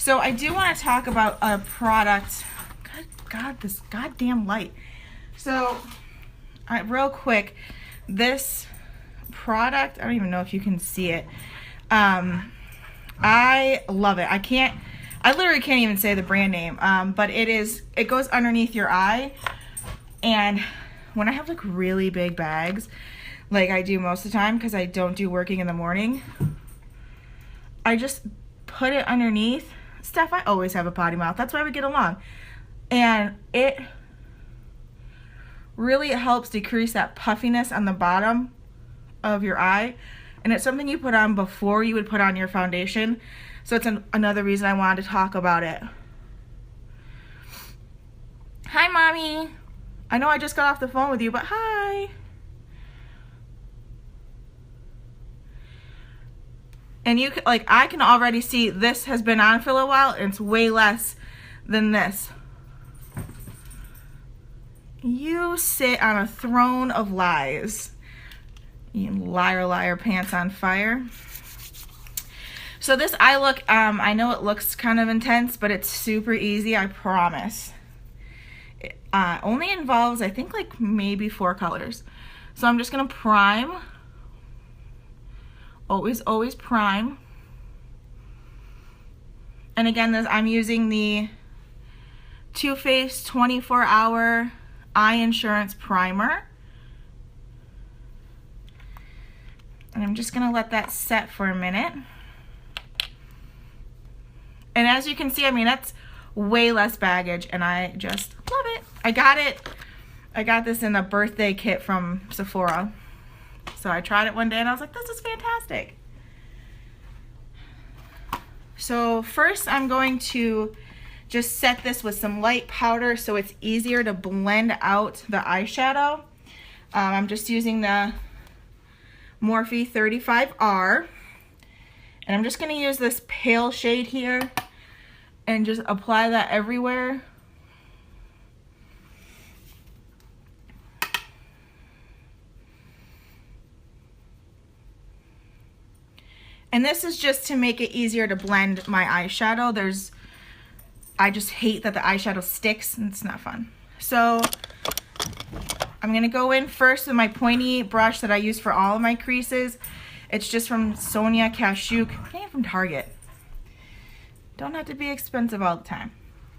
So I do want to talk about a product. God, this goddamn light. So, real quick, this product, I don't even know if you can see it. I love it. I literally can't even say the brand name, but it goes underneath your eye. And when I have like really big bags, like I do most of the time because I don't do working in the morning, I just put it underneath. Steph, I always have a potty mouth. That's why we get along. And it really helps decrease that puffiness on the bottom of your eye. And it's something you put on before you would put on your foundation. So it's another reason I wanted to talk about it. Hi, Mommy. I know I just got off the phone with you, but hi. And I can already see this has been on for a little while, and it's way less than this. You sit on a throne of lies. You liar, liar, pants on fire. So this eye look, I know it looks kind of intense, but it's super easy, I promise. It only involves, I think, like maybe 4 colors. So I'm just gonna prime. Always prime. And again, I'm using the Too Faced 24-hour eye insurance primer. And I'm just gonna let that set for a minute. And as you can see, I mean, that's way less baggage, and I just love it. I got this in a birthday kit from Sephora. So I tried it one day and I was like, this is fantastic. So first I'm going to just set this with some light powder so it's easier to blend out the eyeshadow. I'm just using the Morphe 35R. And I'm just going to use this pale shade here and just apply that everywhere. And this is just to make it easier to blend my eyeshadow. I just hate that the eyeshadow sticks and it's not fun. So I'm gonna go in first with my pointy brush that I use for all of my creases. It's just from Sonia Kashuk, came from Target. Don't have to be expensive all the time.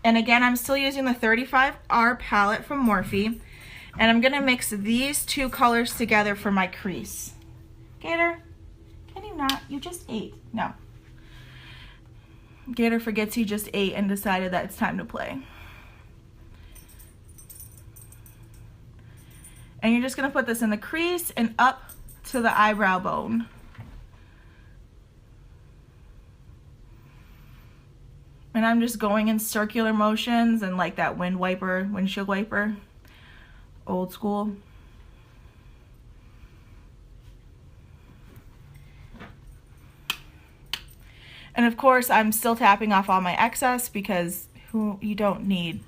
And again, I'm still using the 35R palette from Morphe. And I'm gonna mix these 2 colors together for my crease. Gator? Can you not? You just ate. No. Gator forgets he just ate and decided that it's time to play. And you're just going to put this in the crease and up to the eyebrow bone. And I'm just going in circular motions and like that windshield wiper, old school. And of course, I'm still tapping off all my excess because you don't need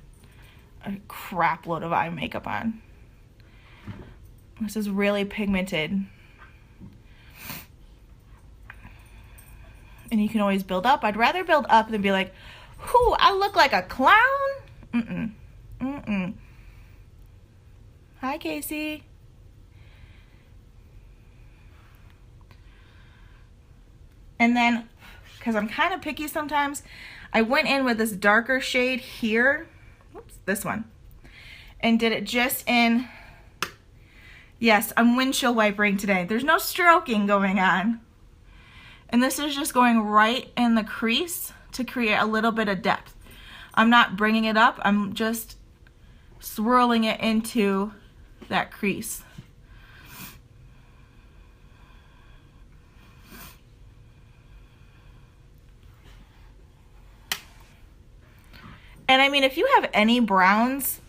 a crap load of eye makeup on. This is really pigmented. And you can always build up. I'd rather build up than be like, whoo, I look like a clown? Hi, Casey. And then, because I'm kind of picky sometimes, I went in with this darker shade here, oops, this one, and did it just in, yes, I'm windshield wipering today. There's no stroking going on. And this is just going right in the crease to create a little bit of depth. I'm not bringing it up, I'm just swirling it into that crease. And I mean, if you have any browns,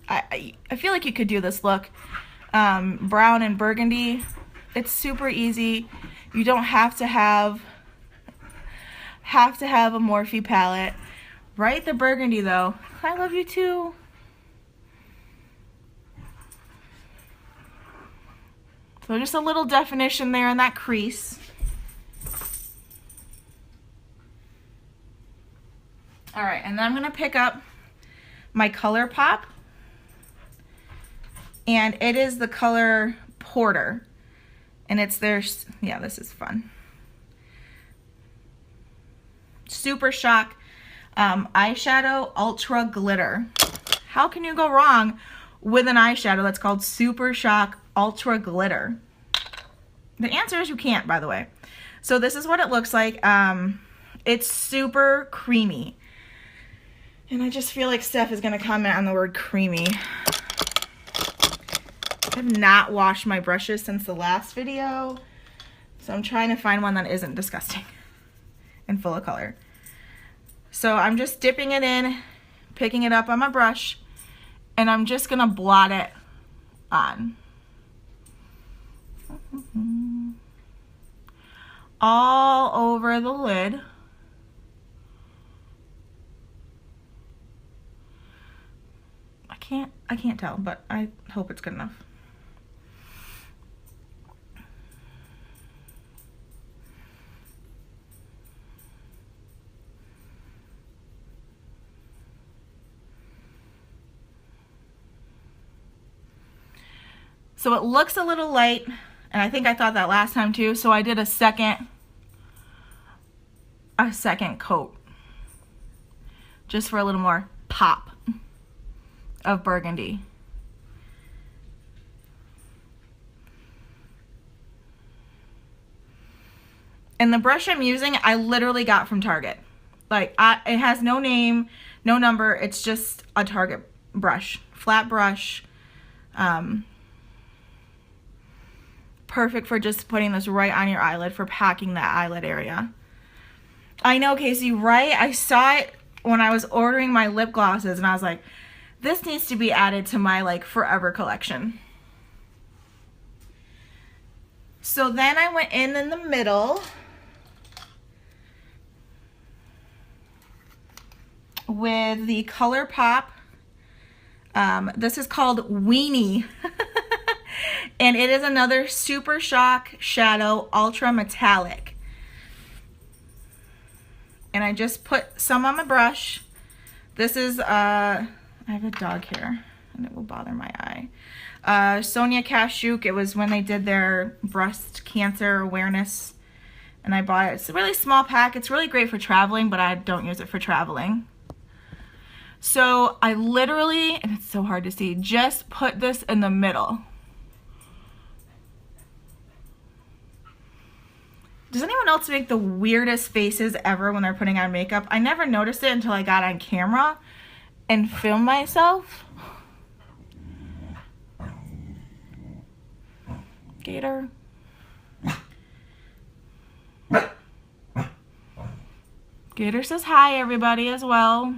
I feel like you could do this look. Brown and burgundy, it's super easy. You don't have to have a Morphe palette. Right, the burgundy though. I love you too. So just a little definition there in that crease. All right, and then I'm gonna pick up my Colourpop, and it is the color Porter, and it's their, yeah, this is fun. Super Shock eyeshadow ultra glitter. How can you go wrong with an eyeshadow that's called Super Shock ultra glitter? The answer is you can't, by the way. So this is what it looks like. It's super creamy. And I just feel like Steph is gonna comment on the word creamy. I've not washed my brushes since the last video, so I'm trying to find one that isn't disgusting and full of color. So I'm just dipping it in, picking it up on my brush, and I'm just gonna blot it on. All over the lid. I can't tell, but I hope it's good enough. So it looks a little light, and I think I thought that last time too, so I did a second coat just for a little more pop of burgundy. And the brush I'm using, I literally got from Target. Like, it has no name, no number, it's just a Target brush, flat brush. Perfect for just putting this right on your eyelid, for packing that eyelid area. I know, Casey, right? I saw it when I was ordering my lip glosses, and I was like, this needs to be added to my like forever collection. So then I went in the middle with the Colourpop. This is called Weenie. And it is another Super Shock Shadow Ultra Metallic. And I just put some on my brush. This is, I have a dog here and it will bother my eye. Sonia Kashuk, it was when they did their breast cancer awareness. And I bought it. It's a really small pack. It's really great for traveling, but I don't use it for traveling. So I literally, and it's so hard to see, just put this in the middle. Does anyone else make the weirdest faces ever when they're putting on makeup? I never noticed it until I got on camera and filmed myself. Gator. Gator says hi, everybody, as well.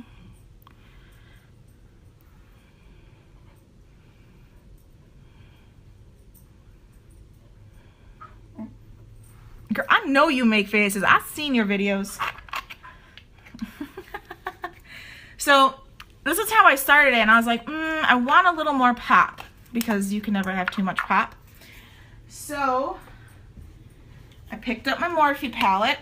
Girl, I know you make faces. I've seen your videos. So this is how I started it, and I was like, I want a little more pop, because you can never have too much pop. So I picked up my Morphe palette,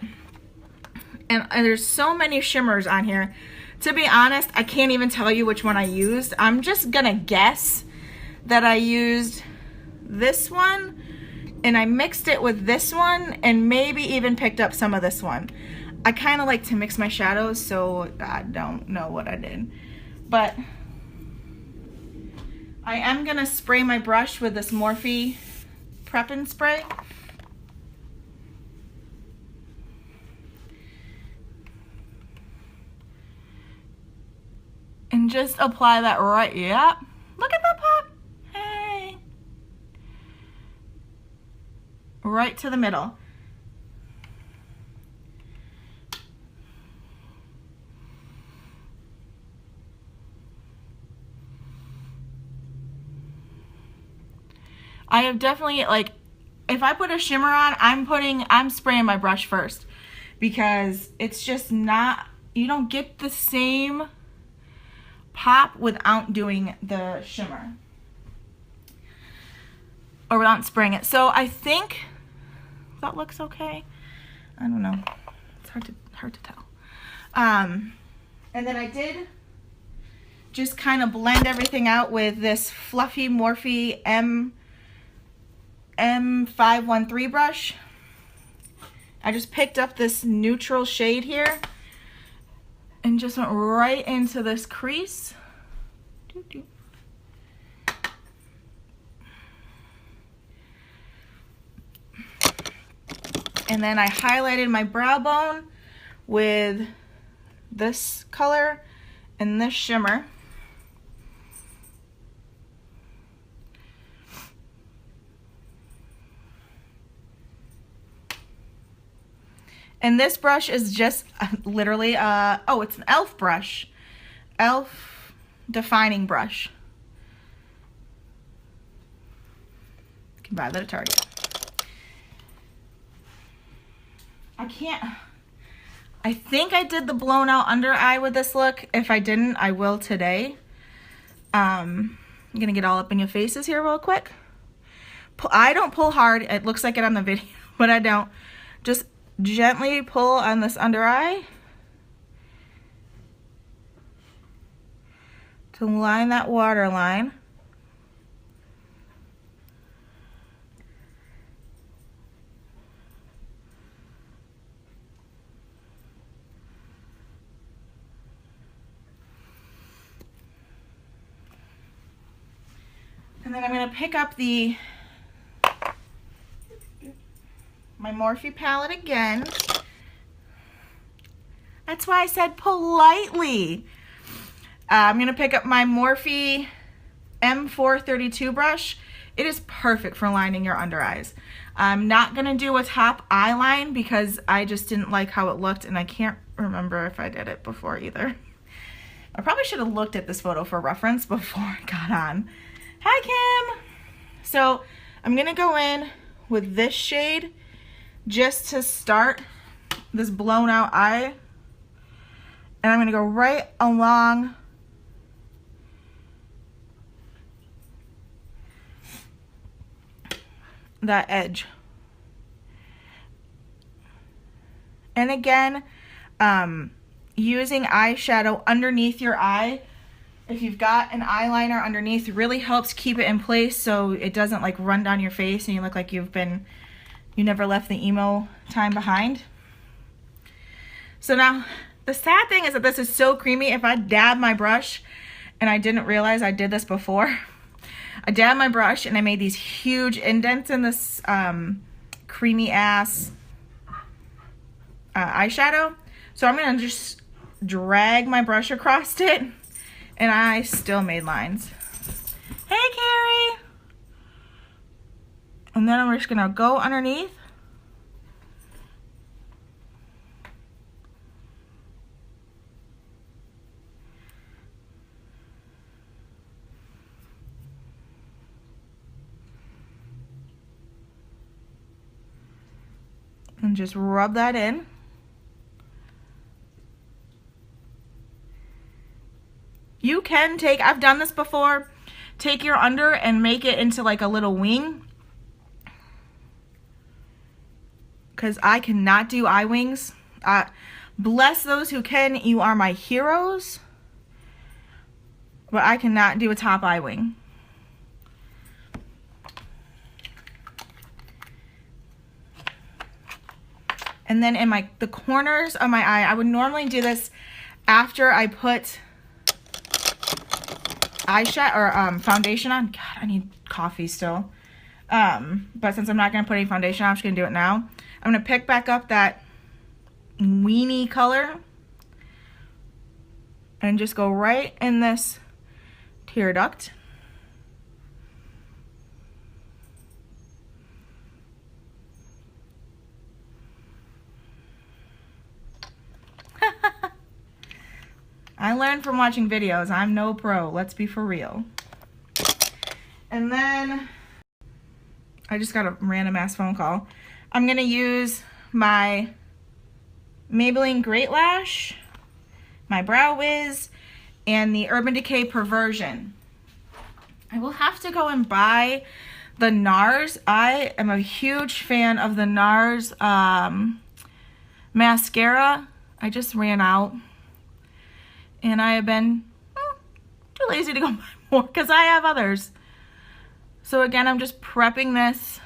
and there's so many shimmers on here. To be honest, I can't even tell you which one I used. I'm just gonna guess that I used this one, and I mixed it with this one, and maybe even picked up some of this one. I kind of like to mix my shadows, so I don't know what I did. But I am gonna spray my brush with this Morphe Prep and Spray. And just apply that right, yeah. Look at that pop, hey. Right to the middle. I have definitely, like, if I put a shimmer on, I'm spraying my brush first, because it's just not, you don't get the same pop without doing the shimmer, or without spraying it. So I think that looks okay. I don't know. It's hard to tell. And then I did just kind of blend everything out with this fluffy Morphe M513 brush. I just picked up this neutral shade here and just went right into this crease. And then I highlighted my brow bone with this color and this shimmer. And this brush is just literally, oh, it's an e.l.f. brush. e.l.f. defining brush. You can buy that at Target. I think I did the blown out under eye with this look. If I didn't, I will today. I'm gonna get all up in your faces here real quick. I don't pull hard. It looks like it on the video, but I don't. Just gently pull on this under eye to line that waterline. And then I'm going to pick up my Morphe palette again. That's why I said politely. I'm going to pick up my Morphe M432 brush. It is perfect for lining your under eyes. I'm not going to do a top eye line because I just didn't like how it looked, and I can't remember if I did it before either. I probably should have looked at this photo for reference before I got on. Hi, Kim. So I'm going to go in with this shade just to start this blown out eye. And I'm going to go right along that edge. And again, using eyeshadow underneath your eye. If you've got an eyeliner underneath, it really helps keep it in place so it doesn't like run down your face and you look like you never left the emo time behind. So now, the sad thing is that this is so creamy. If I dab my brush, and I didn't realize I did this before, I dabbed my brush and I made these huge indents in this creamy ass eyeshadow. So I'm gonna just drag my brush across it, and I still made lines. Hey, Carrie! And then I'm just gonna go underneath. And just rub that in. You can take, I've done this before, take your under and make it into like a little wing. Because I cannot do eye wings. Bless those who can, you are my heroes. But I cannot do a top eye wing. And then in the corners of my eye, I would normally do this after I put eyeshadow or foundation on. God, I need coffee still. But since I'm not going to put any foundation on, I'm just going to do it now. I'm going to pick back up that weenie color and just go right in this tear duct. I learned from watching videos. I'm no pro. Let's be for real. And then I just got a random ass phone call. I'm going to use my Maybelline Great Lash, my Brow Wiz, and the Urban Decay Perversion. I will have to go and buy the NARS. I am a huge fan of the NARS mascara. I just ran out. And I have been too lazy to go buy more because I have others. So again, I'm just prepping this.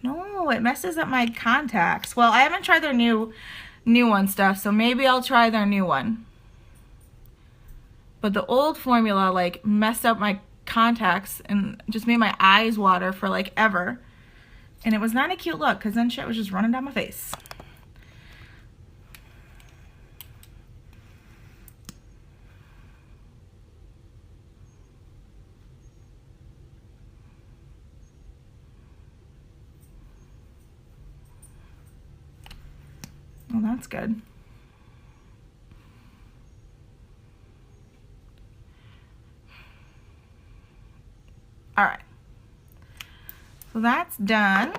No, it messes up my contacts. Well, I haven't tried their new one stuff, so maybe I'll try their new one. But the old formula like messed up my contacts and just made my eyes water for like ever. And it was not a cute look because then shit was just running down my face. Well, that's good. All right. So that's done.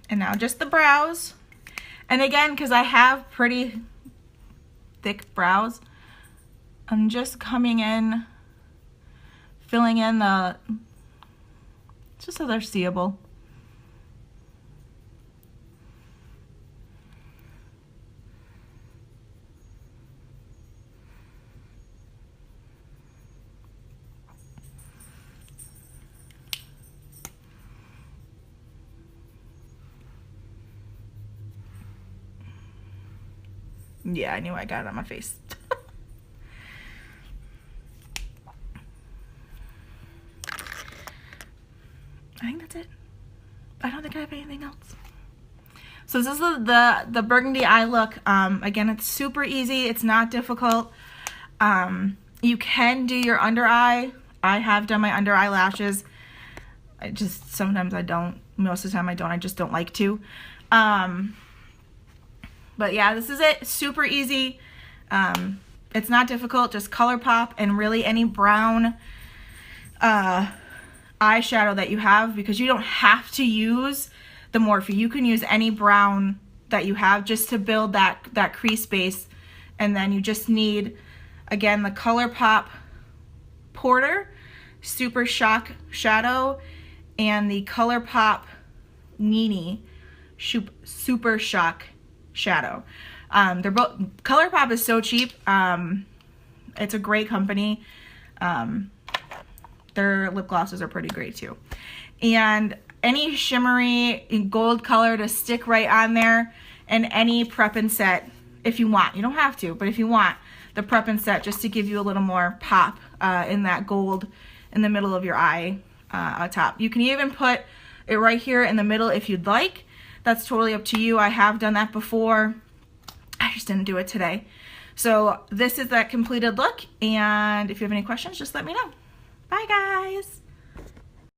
And now just the brows. And again, because I have pretty thick brows, I'm just coming in, filling in just so they're seeable. Yeah, I knew I got it on my face. I think that's it. I don't think I have anything else. So this is the burgundy eye look. Again, it's super easy. It's not difficult. You can do your under eye. I have done my under eyelashes. Sometimes I don't. Most of the time I don't. I just don't like to. But yeah, this is it. Super easy. It's not difficult. Just Colourpop and really any brown eyeshadow that you have, because you don't have to use the Morphe. You can use any brown that you have just to build that crease base. And then you just need, again, the Colourpop Porter Super Shock Shadow and the Colourpop Nini Super Shock Shadow. They're both, Colourpop is so cheap. It's a great company. Their lip glosses are pretty great too. And any shimmery gold color to stick right on there, and any prep and set if you want. You don't have to, but if you want, the prep and set just to give you a little more pop in that gold in the middle of your eye top. You can even put it right here in the middle if you'd like. That's totally up to you. I have done that before. I just didn't do it today. So this is that completed look, and if you have any questions, just let me know. Bye guys.